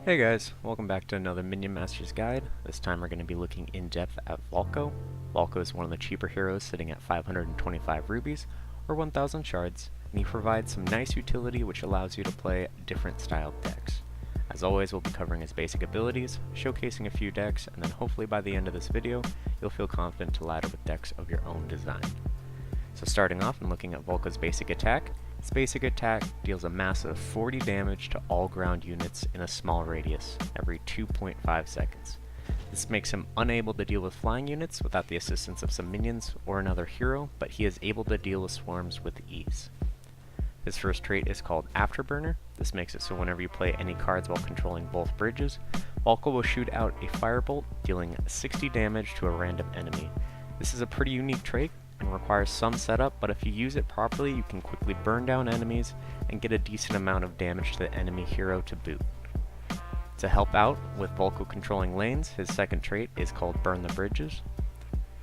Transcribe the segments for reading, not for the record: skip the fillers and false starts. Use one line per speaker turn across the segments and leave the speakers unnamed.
Hey guys, welcome back to another Minion Master's Guide. This time we're going to be looking in depth at Volco. Volco is one of the cheaper heroes sitting at 525 rubies, or 1000 shards, and he provides some nice utility which allows you to play different styled decks. As always, we'll be covering his basic abilities, showcasing a few decks, and then hopefully by the end of this video, you'll feel confident to ladder with decks of your own design. So starting off and looking at Volco's basic attack, his basic attack deals a massive 40 damage to all ground units in a small radius, every 2.5 seconds. This makes him unable to deal with flying units without the assistance of some minions or another hero, but he is able to deal with swarms with ease. His first trait is called Afterburner. This makes it so whenever you play any cards while controlling both bridges, Volco will shoot out a firebolt, dealing 60 damage to a random enemy. This is a pretty unique trait and requires some setup, but if you use it properly, you can quickly burn down enemies and get a decent amount of damage to the enemy hero to boot. To help out with Volco controlling lanes, his second trait is called Burn the Bridges.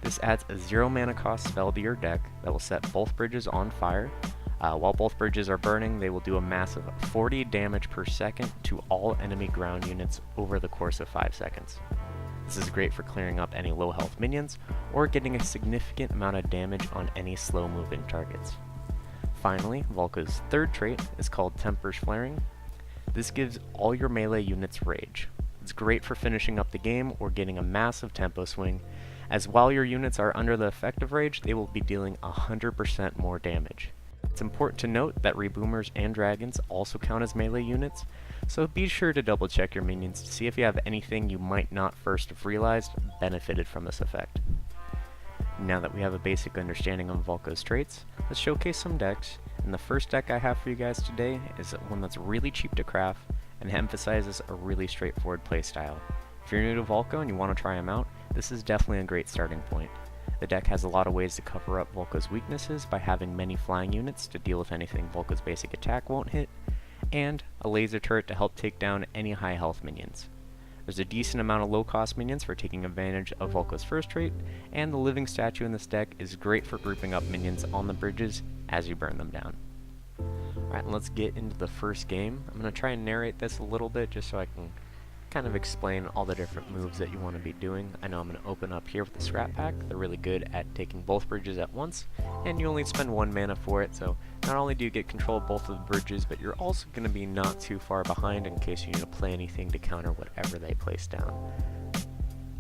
This adds a 0 mana cost spell to your deck that will set both bridges on fire. While both bridges are burning, they will do a massive 40 damage per second to all enemy ground units over the course of 5 seconds. This is great for clearing up any low health minions, or getting a significant amount of damage on any slow moving targets. Finally, Volco's third trait is called Temper's Flaring. This gives all your melee units rage. It's great for finishing up the game or getting a massive tempo swing, as while your units are under the effect of rage, they will be dealing 100% more damage. It's important to note that Reboomers and Dragons also count as melee units, so be sure to double check your minions to see if you have anything you might not first have realized benefited from this effect. Now that we have a basic understanding of Volco's traits, let's showcase some decks, and the first deck I have for you guys today is one that's really cheap to craft and emphasizes a really straightforward playstyle. If you're new to Volco and you want to try him out, this is definitely a great starting point. The deck has a lot of ways to cover up Volco's weaknesses by having many flying units to deal with anything Volco's basic attack won't hit, and a laser turret to help take down any high health minions. There's a decent amount of low cost minions for taking advantage of Volco's first trait, and the living statue in this deck is great for grouping up minions on the bridges as you burn them down. Alright, let's get into the first game. I'm going to try and narrate this a little bit just so I can kind of explain all the different moves that you want to be doing. I know I'm going to open up here with the scrap pack. They're really good at taking both bridges at once, and you only spend 1 mana for it, so not only do you get control of both of the bridges, but you're also going to be not too far behind in case you need to play anything to counter whatever they place down.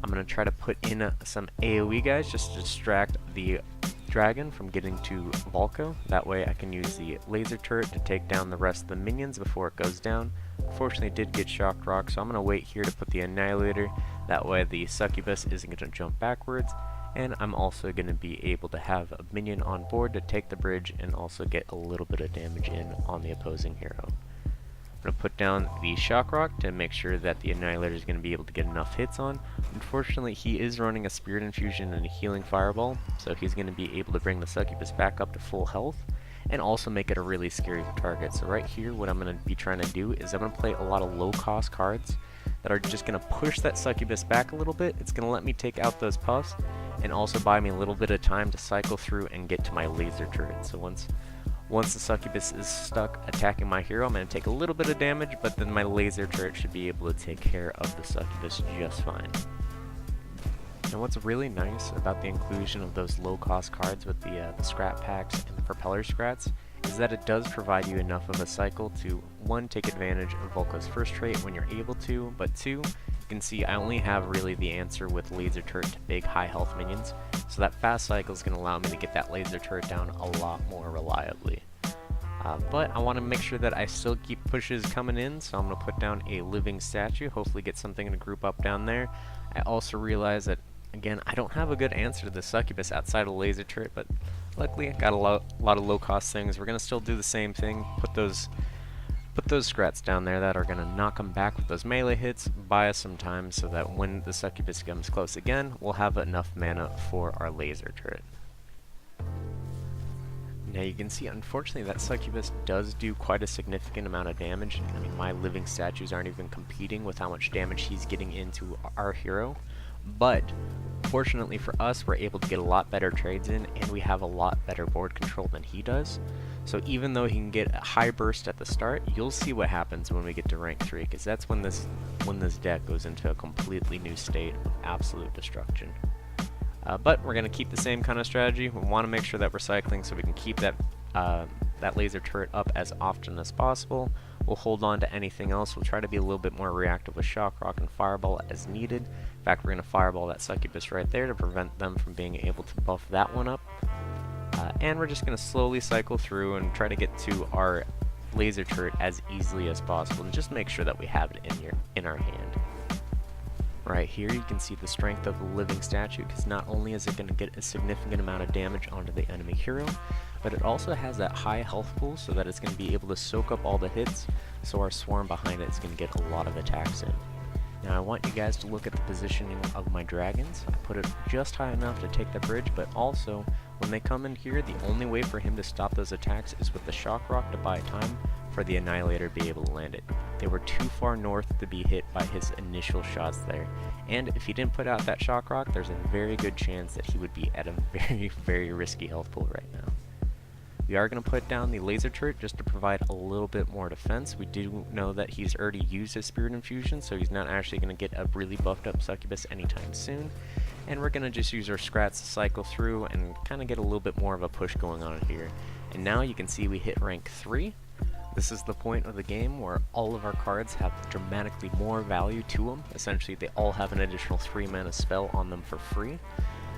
I'm going to try to put in some AoE guys just to distract the dragon from getting to Volco. That way I can use the laser turret to take down the rest of the minions before it goes down. Unfortunately, it did get shock rock, so I'm going to wait here to put the annihilator. That way the succubus isn't going to jump backwards, and I'm also going to be able to have a minion on board to take the bridge and also get a little bit of damage in on the opposing hero. I'm going to put down the shock rock to make sure that the annihilator is going to be able to get enough hits on. Unfortunately, he is running a spirit infusion and a healing fireball, so he's going to be able to bring the succubus back up to full health and also make it a really scary target. So right here, what I'm going to be trying to do is I'm going to play a lot of low cost cards that are just going to push that succubus back a little bit. It's going to let me take out those puffs and also buy me a little bit of time to cycle through and get to my laser turret. So once the succubus is stuck attacking my hero, I'm going to take a little bit of damage, but then my laser turret should be able to take care of the succubus just fine. And what's really nice about the inclusion of those low-cost cards with the scrap packs and the propeller scrats is that it does provide you enough of a cycle to, 1, take advantage of Volco's first trait when you're able to, but 2, you can see I only have really the answer with laser turret to big high health minions, so that fast cycle is going to allow me to get that laser turret down a lot more reliably. But I want to make sure that I still keep pushes coming in, so I'm going to put down a living statue, hopefully get something to group up down there. I also realize that, again, I don't have a good answer to the succubus outside of the laser turret, but luckily I got a lot of low cost things. We're going to still do the same thing, put those scrats down there that are going to knock them back with those melee hits, buy us some time so that when the succubus comes close again, we'll have enough mana for our laser turret. Now you can see, unfortunately, that succubus does do quite a significant amount of damage. I mean, my living statues aren't even competing with how much damage he's getting into our hero, but fortunately for us, we're able to get a lot better trades in, and we have a lot better board control than he does. So even though he can get a high burst at the start, you'll see what happens when we get to rank 3, because that's when this deck goes into a completely new state of absolute destruction. But we're going to keep the same kind of strategy. We want to make sure that we're cycling so we can keep that laser turret up as often as possible. We'll hold on to anything else. We'll try to be a little bit more reactive with Shock Rock and Fireball as needed. In fact, we're going to Fireball that Succubus right there to prevent them from being able to buff that one up. And we're just going to slowly cycle through and try to get to our laser turret as easily as possible, and just make sure that we have it in our hand. Right here you can see the strength of the living statue, because not only is it going to get a significant amount of damage onto the enemy hero, but it also has that high health pool so that it's going to be able to soak up all the hits, so our swarm behind it is going to get a lot of attacks in. Now I want you guys to look at the positioning of my dragons. I put it just high enough to take the bridge, but also when they come in here, the only way for him to stop those attacks is with the Shock Rock to buy time for the Annihilator to be able to land it. They were too far north to be hit by his initial shots there, and if he didn't put out that Shock Rock, there's a very good chance that he would be at a very, very risky health pool right now. We are going to put down the laser turret just to provide a little bit more defense. We do know that he's already used his Spirit Infusion, so he's not actually going to get a really buffed up Succubus anytime soon. And we're going to just use our Scrats to cycle through and kind of get a little bit more of a push going on here. And now you can see we hit rank 3. This is the point of the game where all of our cards have dramatically more value to them. Essentially, they all have an additional 3 mana spell on them for free.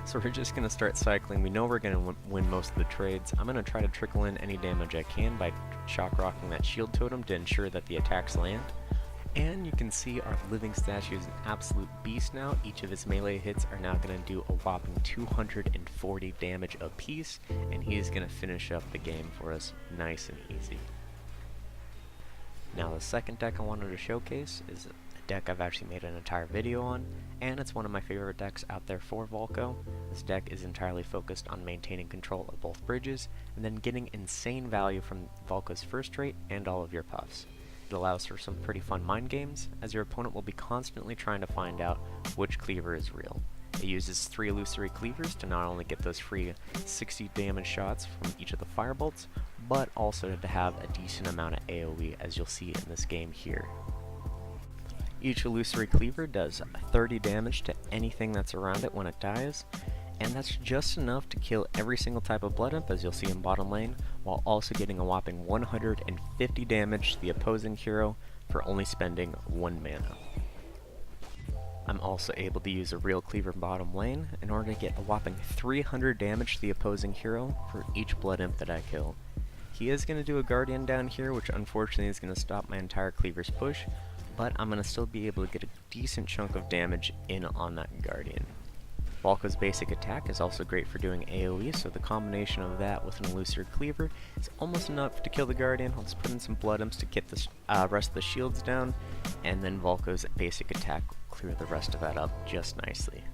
So we're just going to start cycling. We know we're going to win most of the trades. I'm going to try to trickle in any damage I can by Shock Rocking that shield totem to ensure that the attacks land. And you can see our living statue is an absolute beast now. Each of his melee hits are now going to do a whopping 240 damage apiece, and he is going to finish up the game for us nice and easy. Now the second deck I wanted to showcase is a deck I've actually made an entire video on, and it's one of my favorite decks out there for Volco. This deck is entirely focused on maintaining control of both bridges, and then getting insane value from Volco's first rate and all of your puffs. It allows for some pretty fun mind games, as your opponent will be constantly trying to find out which cleaver is real. It uses 3 illusory cleavers to not only get those free 60 damage shots from each of the firebolts, but also to have a decent amount of AoE, as you'll see in this game here. Each illusory cleaver does 30 damage to anything that's around it when it dies, and that's just enough to kill every single type of blood imp, as you'll see in bottom lane, while also getting a whopping 150 damage to the opposing hero for only spending 1 mana. I'm also able to use a real cleaver bottom lane in order to get a whopping 300 damage to the opposing hero for each blood imp that I kill. He is going to do a guardian down here, which unfortunately is going to stop my entire cleaver's push, but I'm going to still be able to get a decent chunk of damage in on that guardian. Valco's basic attack is also great for doing AoE, so the combination of that with an illusory cleaver is almost enough to kill the guardian. I'll just put in some blood imps to get the rest of the shields down, and then Valco's basic attack will clear the rest of that up just nicely.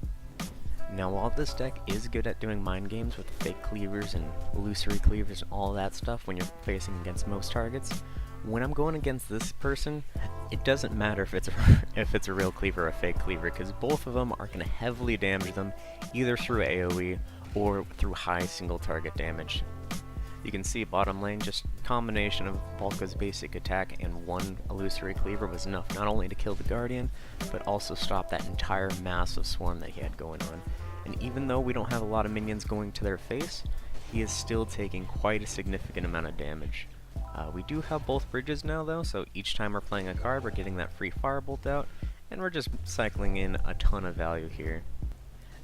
Now while this deck is good at doing mind games with fake cleavers and illusory cleavers and all that stuff when you're facing against most targets, when I'm going against this person, it doesn't matter if it's a real cleaver or a fake cleaver, because both of them are going to heavily damage them either through AoE or through high single target damage. You can see bottom lane, just a combination of Volco's basic attack and 1 illusory cleaver was enough not only to kill the guardian, but also stop that entire massive swarm that he had going on. And even though we don't have a lot of minions going to their face, he is still taking quite a significant amount of damage. We do have both bridges now though, so each time we're playing a card we're getting that free firebolt out, and we're just cycling in a ton of value here.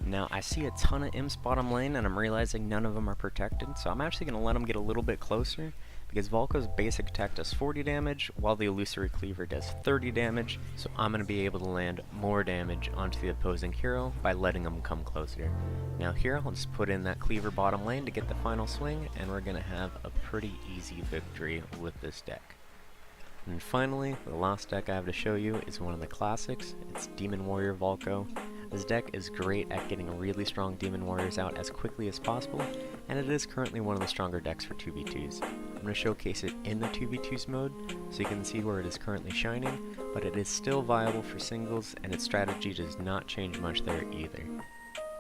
Now I see a ton of imps bottom lane, and I'm realizing none of them are protected, so I'm actually going to let them get a little bit closer, because Volco's basic attack does 40 damage, while the illusory cleaver does 30 damage, so I'm going to be able to land more damage onto the opposing hero by letting them come closer. Now here I'll just put in that cleaver bottom lane to get the final swing, and we're going to have a pretty easy victory with this deck. And finally, the last deck I have to show you is one of the classics. It's Demon Warrior Volco. This deck is great at getting really strong Demon Warriors out as quickly as possible, and it is currently one of the stronger decks for 2v2s. I'm going to showcase it in the 2v2s mode, so you can see where it is currently shining, but it is still viable for singles, and its strategy does not change much there either.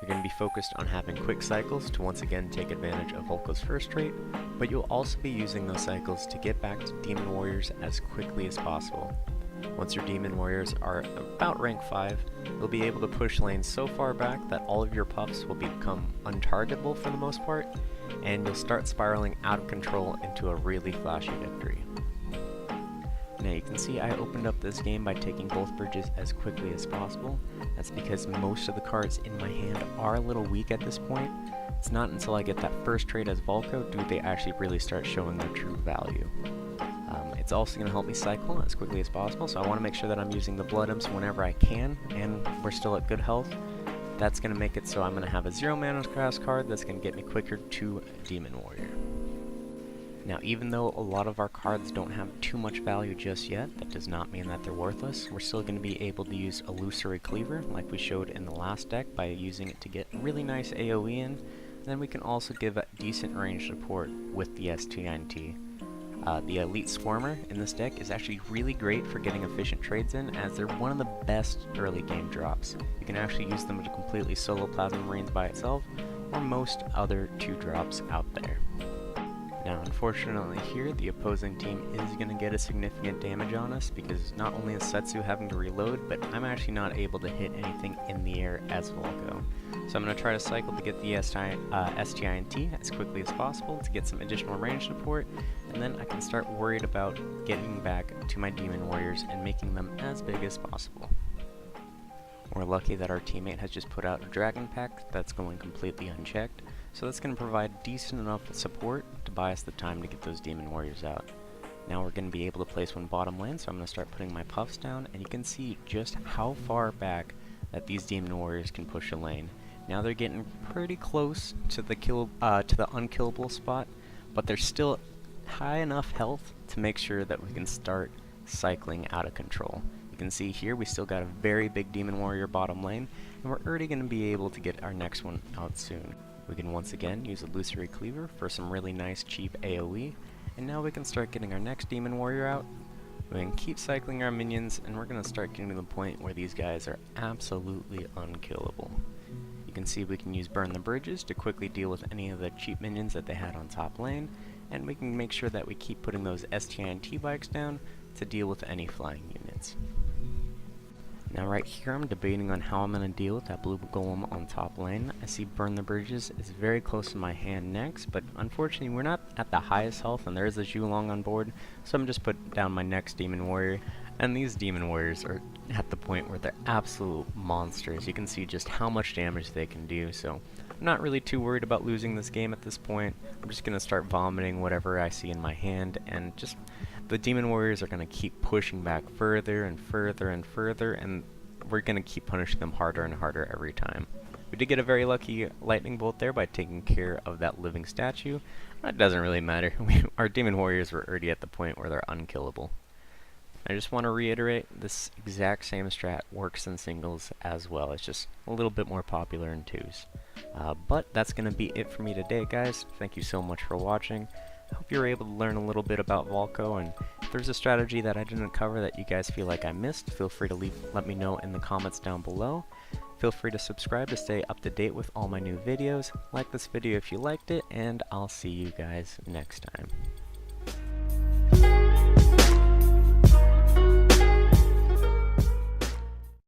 You're going to be focused on having quick cycles to once again take advantage of Volco's first trait, but you'll also be using those cycles to get back to Demon Warriors as quickly as possible. Once your Demon Warriors are about rank 5, you'll be able to push lanes so far back that all of your puffs will become untargetable for the most part, and you'll start spiraling out of control into a really flashy victory. Now you can see I opened up this game by taking both bridges as quickly as possible. That's because most of the cards in my hand are a little weak at this point. It's not until I get that first trait as Volco do they actually really start showing their true value. It's also going to help me cycle as quickly as possible, so I want to make sure that I'm using the Blood Imps whenever I can, and we're still at good health. That's going to make it so I'm going to have a 0 mana cost card that's going to get me quicker to Demon Warrior. Now, even though a lot of our cards don't have too much value just yet, that does not mean that they're worthless. We're still going to be able to use Illusory Cleaver, like we showed in the last deck, by using it to get really nice AoE in. And then we can also give a decent range support with the STINT. The Elite Swarmer in this deck is actually really great for getting efficient trades in, as they're one of the best early game drops. You can actually use them to completely solo Plasma Marines by itself, or most other 2-drops out there. Now, unfortunately here, the opposing team is going to get a significant damage on us, because not only is Setsu having to reload, but I'm actually not able to hit anything in the air as Volco. So I'm going to try to cycle to get the STINT as quickly as possible to get some additional range support, and then I can start worried about getting back to my Demon Warriors and making them as big as possible. We're lucky that our teammate has just put out a Dragon Pack that's going completely unchecked, so that's going to provide decent enough support to buy us the time to get those Demon Warriors out. Now we're going to be able to place one bottom lane, so I'm going to start putting my puffs down, and you can see just how far back that these Demon Warriors can push a lane. Now they're getting pretty close to the unkillable spot, but they're still high enough health to make sure that we can start cycling out of control. You can see here we still got a very big Demon Warrior bottom lane, and we're already going to be able to get our next one out soon. We can once again use Illusory Cleaver for some really nice cheap AoE, and now we can start getting our next Demon Warrior out. We can keep cycling our minions, and we're going to start getting to the point where these guys are absolutely unkillable. You can see we can use Burn the Bridges to quickly deal with any of the cheap minions that they had on top lane, and we can make sure that we keep putting those STINT bikes down to deal with any flying units. Now right here I'm debating on how I'm going to deal with that blue golem on top lane. I see Burn the Bridges is very close to my hand next, but unfortunately we're not at the highest health and there is a Zhulong on board, so I'm just putting down my next Demon Warrior. And these Demon Warriors are at the point where they're absolute monsters. You can see just how much damage they can do, so I'm not really too worried about losing this game at this point. I'm just going to start vomiting whatever I see in my hand, and just the Demon Warriors are going to keep pushing back further and further and further, and we're going to keep punishing them harder and harder every time. We did get a very lucky lightning bolt there by taking care of that living statue. That doesn't really matter. Our Demon Warriors were already at the point where they're unkillable. I just want to reiterate, this exact same strat works in singles as well. It's just a little bit more popular in twos. But that's going to be it for me today, guys. Thank you so much for watching. I hope you were able to learn a little bit about Volco, and if there's a strategy that I didn't cover that you guys feel like I missed, feel free to let me know in the comments down below. Feel free to subscribe to stay up to date with all my new videos. Like this video if you liked it, and I'll see you guys next time.